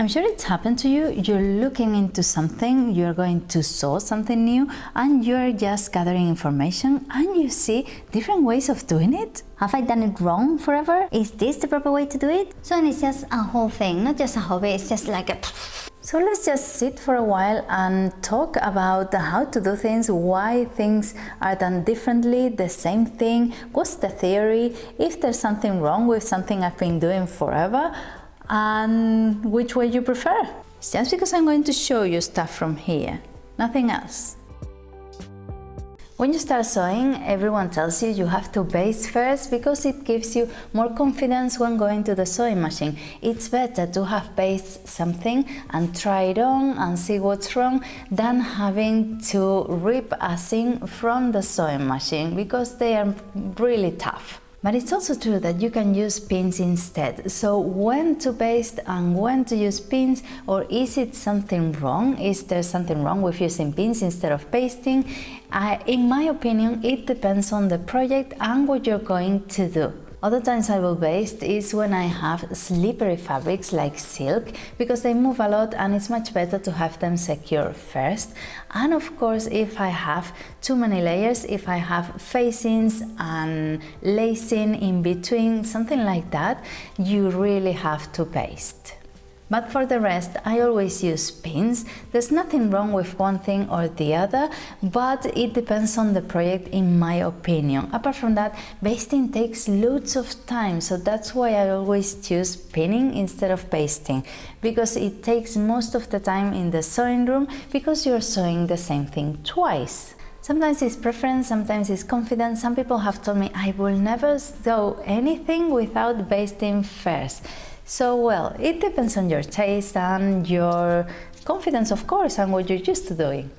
I'm sure it's happened to you. You're looking into something, you're going to sew something new, and you're just gathering information and you see different ways of doing it. Have I done it wrong forever? Is this the proper way to do it? So it's just a whole thing, not just a hobby, it's just like a... So let's just sit for a while and talk about how to do things, why things are done differently, the same thing, what's the theory, if there's something wrong with something I've been doing forever, and which way you prefer. It's just because I'm going to show you stuff from here, nothing else. When you start sewing, everyone tells you have to baste first because it gives you more confidence when going to the sewing machine. It's better to have basted something and try it on and see what's wrong than having to rip a seam from the sewing machine because they are really tough. But it's also true that you can use pins instead. So when to baste and when to use pins, or is it something wrong? Is there something wrong with using pins instead of basting? In my opinion, it depends on the project and what you're going to do. Other times I will baste is when I have slippery fabrics like silk, because they move a lot and it's much better to have them secure first. And of course, if I have too many layers, if I have facings and lacing in between, something like that, you really have to baste. But for the rest, I always use pins. There's nothing wrong with one thing or the other, but it depends on the project in my opinion. Apart from that, basting takes loads of time, so that's why I always choose pinning instead of basting, because it takes most of the time in the sewing room because you're sewing the same thing twice. Sometimes it's preference, sometimes it's confidence. Some people have told me I will never sew anything without basting first. So, well, it depends on your taste and your confidence, of course, and what you're used to doing.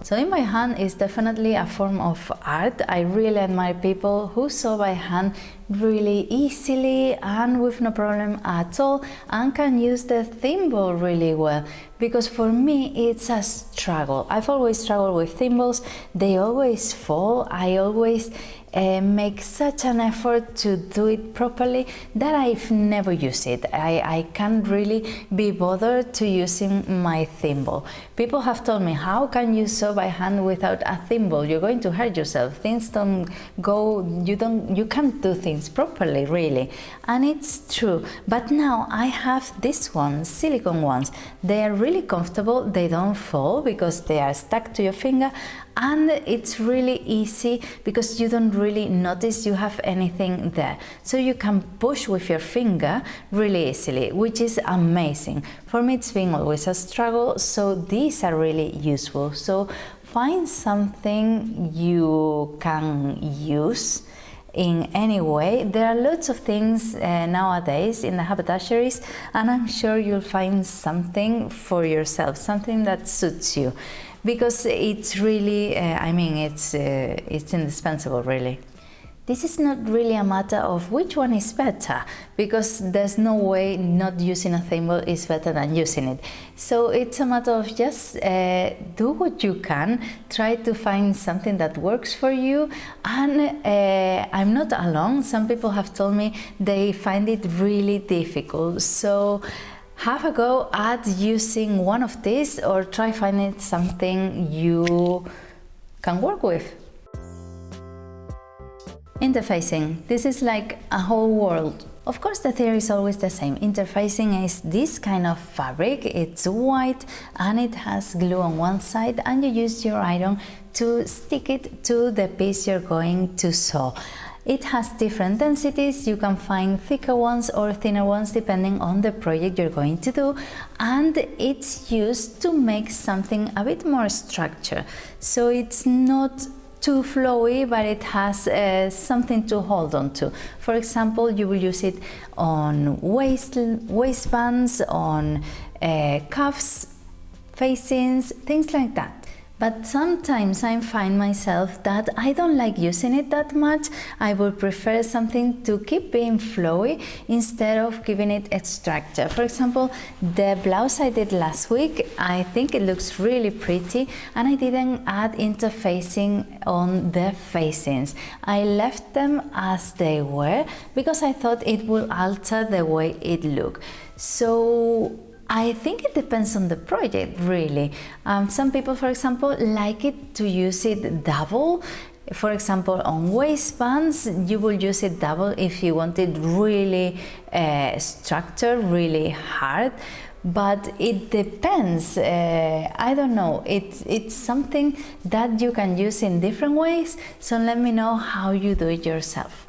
Sewing by hand is definitely a form of art. I really admire people who sew by hand really easily and with no problem at all, and can use the thimble really well, because for me it's a struggle. I've always struggled with thimbles. They always fall. I always make such an effort to do it properly that I've never used it. I can't really be bothered to using my thimble. People have told me, how can you sew by hand without a thimble? You're going to hurt yourself. Things don't go, you can't do things properly, really. And it's true. But now I have these ones, silicone ones. They are really comfortable. They don't fall because they are stuck to your finger, and it's really easy because you don't really notice you have anything there. So you can push with your finger really easily, which is amazing. For me it's been always a struggle, so these are really useful. So find something you can use in any way. There are lots of things nowadays in the haberdasheries, and I'm sure you'll find something for yourself, something that suits you, because it's really, it's indispensable, really. This is not really a matter of which one is better, because there's no way not using a thimble is better than using it. So it's a matter of just do what you can, try to find something that works for you, and I'm not alone. Some people have told me they find it really difficult. So have a go at using one of these, or try finding something you can work with. Interfacing. This is like a whole world. Of course, the theory is always the same. Interfacing is this kind of fabric. It's white and it has glue on one side, and you use your iron to stick it to the piece you're going to sew. It has different densities. You can find thicker ones or thinner ones depending on the project you're going to do, and it's used to make something a bit more structured. So it's not too flowy, but it has something to hold on to. For example, you will use it on waistbands, on cuffs, facings, things like that. But sometimes I find myself that I don't like using it that much. I would prefer something to keep being flowy instead of giving it a structure. For example, the blouse I did last week, I think it looks really pretty, and I didn't add interfacing on the facings. I left them as they were because I thought it would alter the way it looked. So I think it depends on the project, really. Some people, for example, like it to use it double. For example, on waistbands, you will use it double if you want it really structured, really hard. But it depends. I don't know. It's something that you can use in different ways. So let me know how you do it yourself.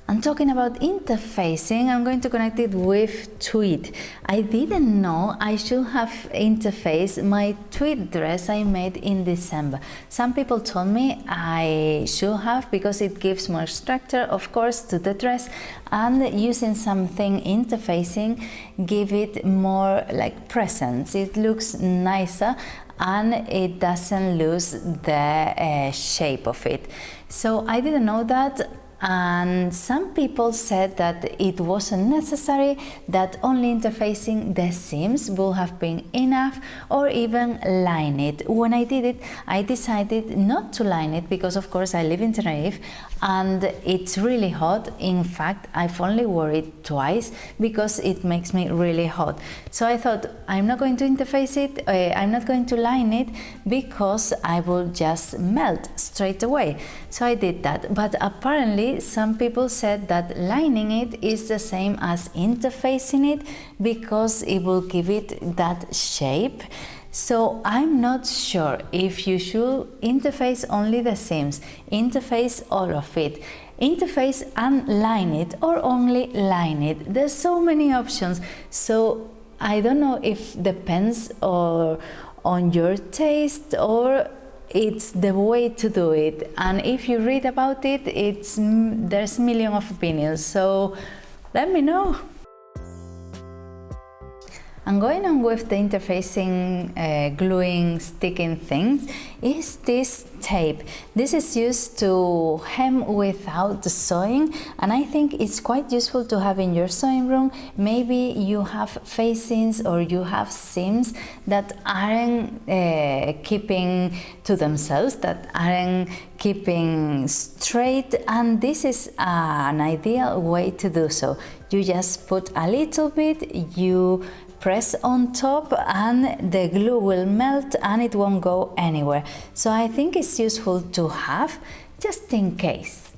And talking about interfacing, I'm going to connect it with Tweed. I didn't know I should have interfaced my tweed dress I made in December. Some people told me I should have because it gives more structure, of course, to the dress, and using something interfacing give it more like presence. It looks nicer and it doesn't lose the shape of it. So I didn't know that. And some people said that it wasn't necessary, that only interfacing the seams would have been enough, or even line it. When I did it, I decided not to line it because of course I live in Tenerife and it's really hot. In fact, I've only worn it twice because it makes me really hot. So I thought I'm not going to interface it, I'm not going to line it because I will just melt straight away. So I did that, but apparently some people said that lining it is the same as interfacing it because it will give it that shape. So I'm not sure if you should interface only the seams, interface all of it, interface and line it, or only line it. There's so many options. So I don't know if depends on your taste or it's the way to do it. And if you read about it, there's a million of opinions. So let me know. And going on with the interfacing, gluing, sticking things, is this tape. This is used to hem without sewing, and I think it's quite useful to have in your sewing room. Maybe you have facings or you have seams that aren't keeping to themselves, that aren't keeping straight, and this is an ideal way to do so. You just put a little bit, you press on top and the glue will melt and it won't go anywhere. So I think it's useful to have just in case.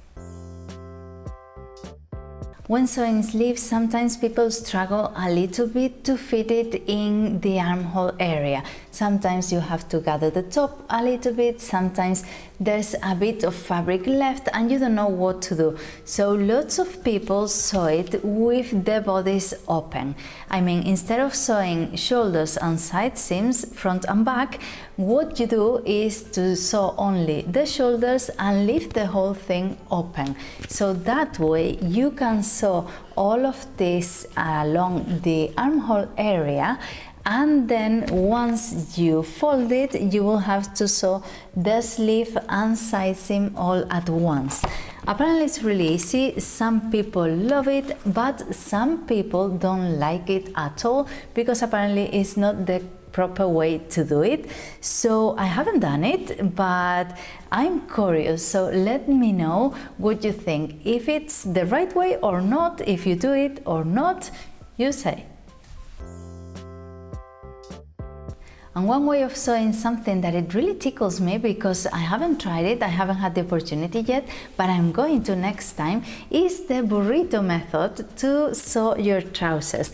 When sewing sleeves, sometimes people struggle a little bit to fit it in the armhole area. Sometimes you have to gather the top a little bit, sometimes there's a bit of fabric left and you don't know what to do. So lots of people sew it with the bodice open. I mean, instead of sewing shoulders and side seams, front and back, what you do is to sew only the shoulders and leave the whole thing open. So that way you can sew all of this along the armhole area, and then once you fold it, you will have to sew the sleeve and side seam all at once. Apparently it's really easy. Some people love it, but some people don't like it at all because apparently it's not the proper way to do it. So I haven't done it, but I'm curious, so let me know what you think, if it's the right way or not, if you do it or not, you say. And one way of sewing something that it really tickles me, because I haven't tried it, I haven't had the opportunity yet, but I'm going to next time, is the burrito method to sew your trousers.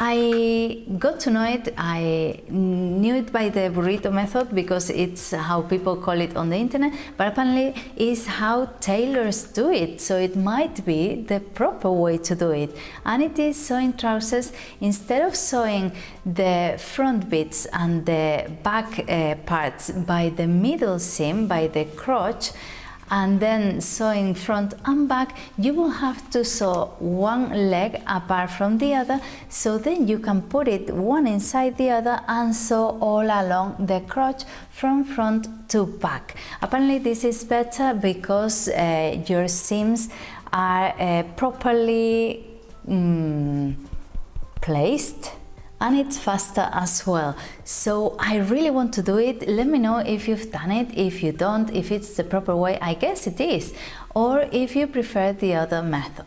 I got to know it, I knew it by the burrito method because it's how people call it on the internet, but apparently it's how tailors do it, so it might be the proper way to do it. And it is sewing trousers, instead of sewing the front bits and the back parts by the middle seam, by the crotch, and then sewing front and back, you will have to sew one leg apart from the other, so then you can put it one inside the other and sew all along the crotch from front to back. Apparently this is better because your seams are properly placed, and it's faster as well. So I really want to do it. Let me know if you've done it, if you don't, if it's the proper way. I guess it is, or if you prefer the other method.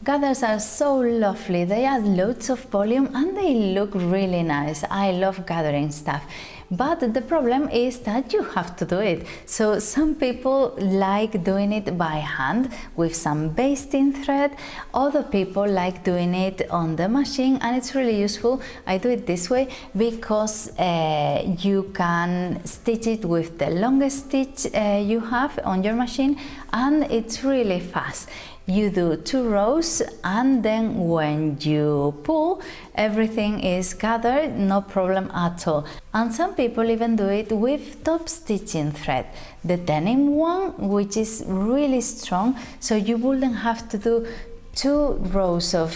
Gathers are so lovely, they add loads of volume and they look really nice. I love gathering stuff. But the problem is that you have to do it. So some people like doing it by hand with some basting thread. Other people like doing it on the machine, and it's really useful. I do it this way because you can stitch it with the longest stitch you have on your machine, and it's really fast. You do 2 rows, and then when you pull, everything is gathered, no problem at all. And some people even do it with top stitching thread, the denim one, which is really strong, so you wouldn't have to do 2 rows of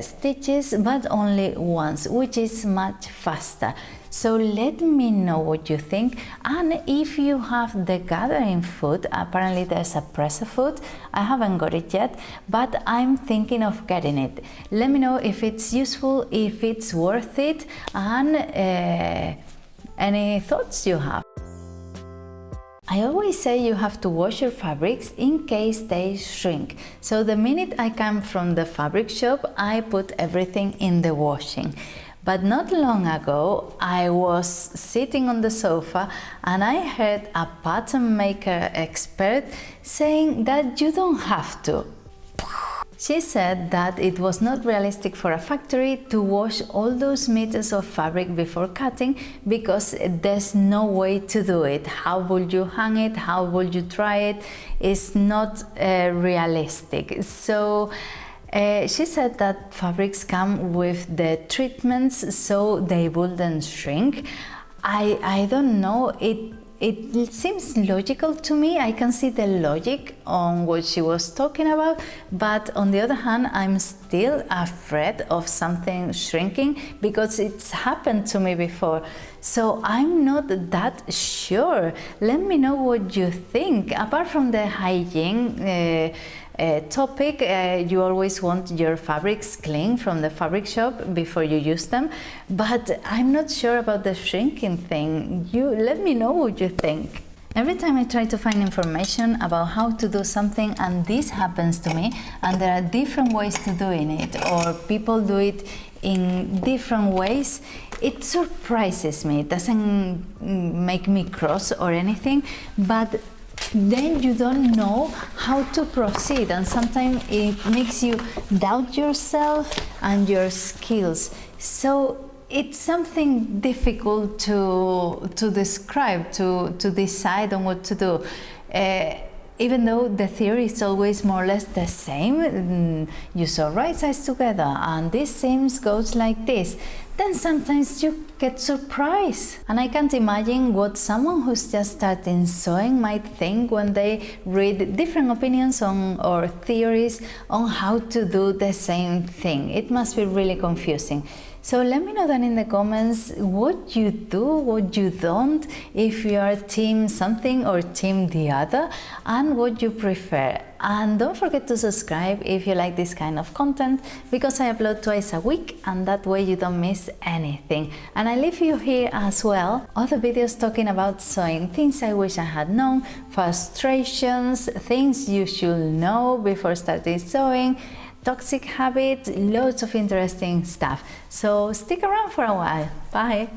stitches, but only once, which is much faster. So let me know what you think, and if you have the gathering foot. Apparently there's a presser foot. I haven't got it yet, but I'm thinking of getting it. Let me know if it's useful, if it's worth it, and any thoughts you have. I always say you have to wash your fabrics in case they shrink. So the minute I come from the fabric shop, I put everything in the washing. But not long ago, I was sitting on the sofa and I heard a pattern maker expert saying that you don't have to. She said that it was not realistic for a factory to wash all those meters of fabric before cutting because there's no way to do it. How would you hang it? How would you dry it? It's not realistic. So she said that fabrics come with the treatments so they wouldn't shrink. I don't know, it seems logical to me. I can see the logic on what she was talking about, but on the other hand, I'm still afraid of something shrinking because it's happened to me before. So I'm not that sure. Let me know what you think. Apart from the hygiene topic, you always want your fabrics clean from the fabric shop before you use them, but I'm not sure about the shrinking thing. You let me know what you think. Every time I try to find information about how to do something and this happens to me, and there are different ways to doing it, or people do it in different ways, it surprises me. It doesn't make me cross or anything, but then you don't know how to proceed, and sometimes it makes you doubt yourself and your skills. So it's something difficult to describe, to decide on what to do. Even though the theory is always more or less the same, you sew right sides together and this seams goes like this, then sometimes you get surprised. And I can't imagine what someone who's just starting sewing might think when they read different opinions on or theories on how to do the same thing. It must be really confusing. So let me know down in the comments what you do, what you don't, if you are team something or team the other, and what you prefer. And don't forget to subscribe if you like this kind of content, because I upload twice a week and that way you don't miss anything. And I leave you here as well other videos talking about sewing, things I wish I had known, frustrations, things you should know before starting sewing, toxic habits, loads of interesting stuff. So stick around for a while. Bye!